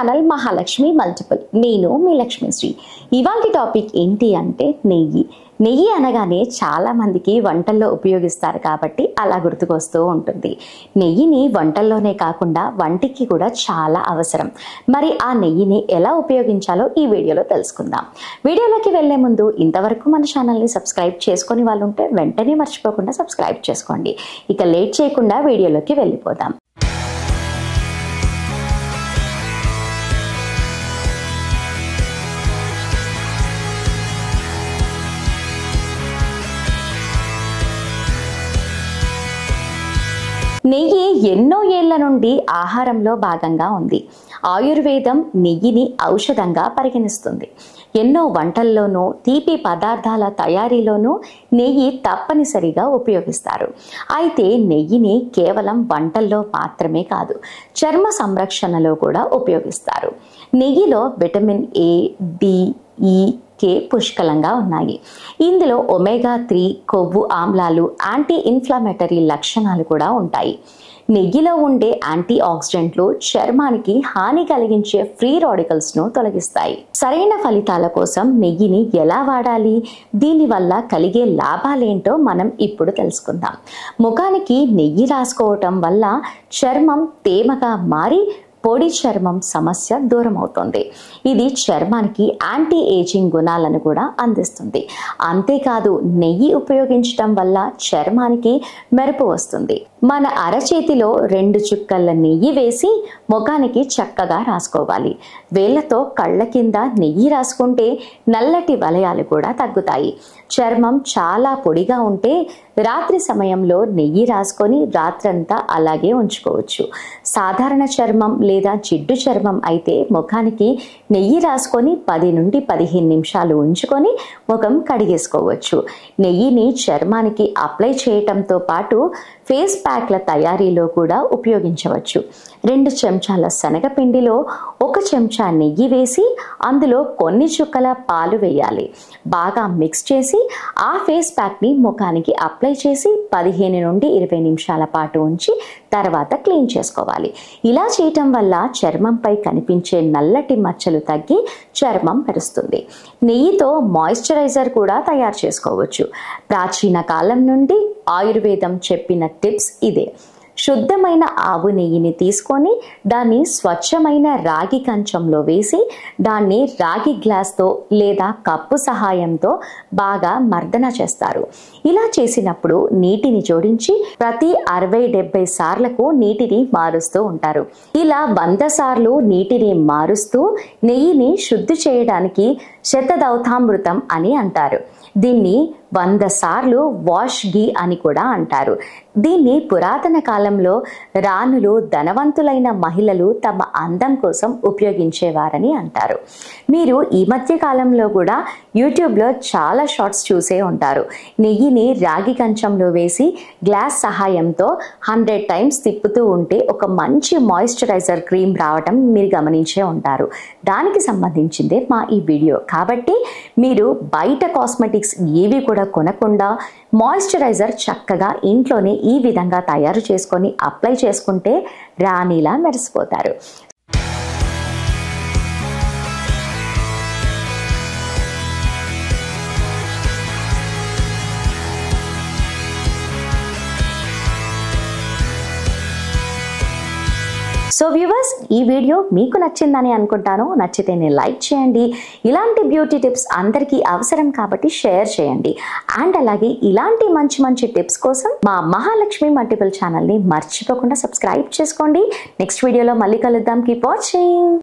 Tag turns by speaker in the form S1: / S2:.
S1: Channel Mahalakshmi multiple. నేను మీ లక్ష్మీశ్రీ. ఇవాల్టి topic ఏంటి అంటే నెయ్యి. నెయ్యి అనగానే చాలా మందికి వంటల్లో ఉపయోగిస్తారు కాబట్టి అలా గుర్తుకొస్తూ ఉంటుంది. నెయ్యిని వంటల్లోనే కాకుండా వంటికి కూడా చాలా అవసరం. మరి ఆ నెయ్యిని ఎలా ఉపయోగించాలో ఈ వీడియోలో తెలుసుకుందాం. వీడియోలోకి వెళ్లే ముందు ఇంతవరకు మన ఛానల్ని సబ్స్క్రైబ్ చేసుకొని వాళ్ళు ఉంటే వెంటనే మర్చిపోకుండా సబ్స్క్రైబ్ చేసుకోండి. ఇక లేట్ చేయకుండా వీడియోలోకి వెళ్ళిపోదాం. నెయ్యి ఎన్నో ఏళ్ల నుండి ఆహారంలో భాగంగా ఉంది. ఆయుర్వేదం నెయ్యిని ఔషధంగా పరిగణిస్తుంది. ఎన్నో వంటల్లోనూ తీపి పదార్థాల తయారీలోనూ నెయ్యి తప్పనిసరిగా ఉపయోగిస్తారు. అయితే నెయ్యిని కేవలం వంటల్లో మాత్రమే కాదు, చర్మ సంరక్షణలో కూడా ఉపయోగిస్తారు. నెయ్యిలో విటమిన్ ఏ, డి, ఈ, కే పుష్కలంగా ఉన్నాయి. ఇందులో ఒమేగా 3 కొవ్వు ఆమ్లాలు, యాంటీ ఇన్ఫ్లమేటరీ లక్షణాలు కూడా ఉంటాయి. నెయ్యిలో ఉండే యాంటీ ఆక్సిడెంట్లు చర్మానికి హాని కలిగించే ఫ్రీ రాడికల్స్ను తొలగిస్తాయి. సరైన ఫలితాల కోసం నెయ్యిని ఎలా వాడాలి, దీనివల్ల కలిగే లాభాలేంటో మనం ఇప్పుడు తెలుసుకుందాం. ముఖానికి నెయ్యి రాసుకోవటం వల్ల చర్మం తేమగా మారి పొడి చర్మం సమస్య దూరం అవుతుంది. ఇది చర్మానికి యాంటీ ఏజింగ్ గుణాలను కూడా అందిస్తుంది. అంతేకాదు, నెయ్యి ఉపయోగించడం వల్ల చర్మానికి మెరుపు వస్తుంది. మన అరచేతిలో 2 చుక్కల నెయ్యి వేసి ముఖానికి చక్కగా రాసుకోవాలి. వేళ్లతో కళ్ళ కింద నెయ్యి రాసుకుంటే నల్లటి వలయాలు కూడా తగ్గుతాయి. చర్మం చాలా పొడిగా ఉంటే రాత్రి సమయంలో నెయ్యి రాసుకొని రాత్రంతా అలాగే ఉంచుకోవచ్చు. సాధారణ చర్మం లేదా జిడ్డు చర్మం అయితే ముఖానికి నెయ్యి రాసుకొని 10 నుండి 15 నిమిషాలు ఉంచుకొని ముఖం కడిగేసుకోవచ్చు. నెయ్యిని చర్మానికి అప్లై చేయటంతో పాటు ఫేస్ ప్యాక్ల తయారీలో కూడా ఉపయోగించవచ్చు. 2 చెంచాల శనగపిండిలో 1 చెంచా నెయ్యి వేసి అందులో కొన్ని చుక్కల పాలు వేయాలి. బాగా మిక్స్ చేసి ఆ ఫేస్ ప్యాక్ని ముఖానికి అప్లై చేసి 15 నుండి 20 నిమిషాల పాటు ఉంచి తర్వాత క్లీన్ చేసుకోవాలి. ఇలా చేయటం వల్ల చర్మంపై కనిపించే నల్లటి మచ్చలు తగ్గి చర్మం మెరుస్తుంది. నెయ్యితో మాయిశ్చరైజర్ కూడా తయారు చేసుకోవచ్చు. ప్రాచీన కాలం నుండి ఆయుర్వేదం చెప్పిన టిప్స్ ఇదే. శుద్ధమైన ఆవు నెయ్యిని తీసుకొని దాన్ని స్వచ్ఛమైన రాగి కంచంలో వేసి దాన్ని రాగి గ్లాస్తో లేదా కప్పు సహాయంతో బాగా మర్దన చేస్తారు. ఇలా చేసినప్పుడు నీటిని జోడించి ప్రతి 60-70 సార్లకు నీటిని మారుస్తూ ఉంటారు. ఇలా 100 సార్లు నీటిని మారుస్తూ నెయ్యిని శుద్ధి చేయడానికి శతదౌతామృతం అని అంటారు. దీన్ని 100 సార్లు వాష్ ఘీ అని కూడా అంటారు. దీన్ని పురాతన కాలంలో రాణులు, ధనవంతులైన మహిళలు తమ అందం కోసం ఉపయోగించేవారని అంటారు. మీరు ఈ మధ్య కాలంలో కూడా యూట్యూబ్లో చాలా షార్ట్స్ చూసే ఉంటారు. నెయ్యిని రాగి కంచంలో వేసి గ్లాస్ సహాయంతో 100 టైమ్స్ తిప్పుతూ ఉంటే ఒక మంచి మాయిశ్చరైజర్ క్రీమ్ రావటం మీరు గమనించే ఉంటారు. దానికి సంబంధించిందే మా ఈ వీడియో. కాబట్టి మీరు బయట కాస్మెటిక్స్ ఏవి కూడా కొనకుండా మాయిశ్చరైజర్ చక్కగా ఇంట్లోనే ఈ విధంగా తయారు చేసుకొని అప్లై చేసుకుంటే రాణిలా మెరిసిపోతారు. సో వ్యూవర్స్, ఈ వీడియో మీకు నచ్చిందని అనుకుంటాను. నచ్చితేనే లైక్ చేయండి. ఇలాంటి బ్యూటీ టిప్స్ అందరికీ అవసరం కాబట్టి షేర్ చేయండి. అండ్ అలాగే ఇలాంటి మంచి టిప్స్ కోసం మా మహాలక్ష్మి మల్టిపుల్ ఛానల్ని మర్చిపోకుండా సబ్స్క్రైబ్ చేసుకోండి. నెక్స్ట్ వీడియోలో మళ్ళీ కలుద్దాం. Keep watching.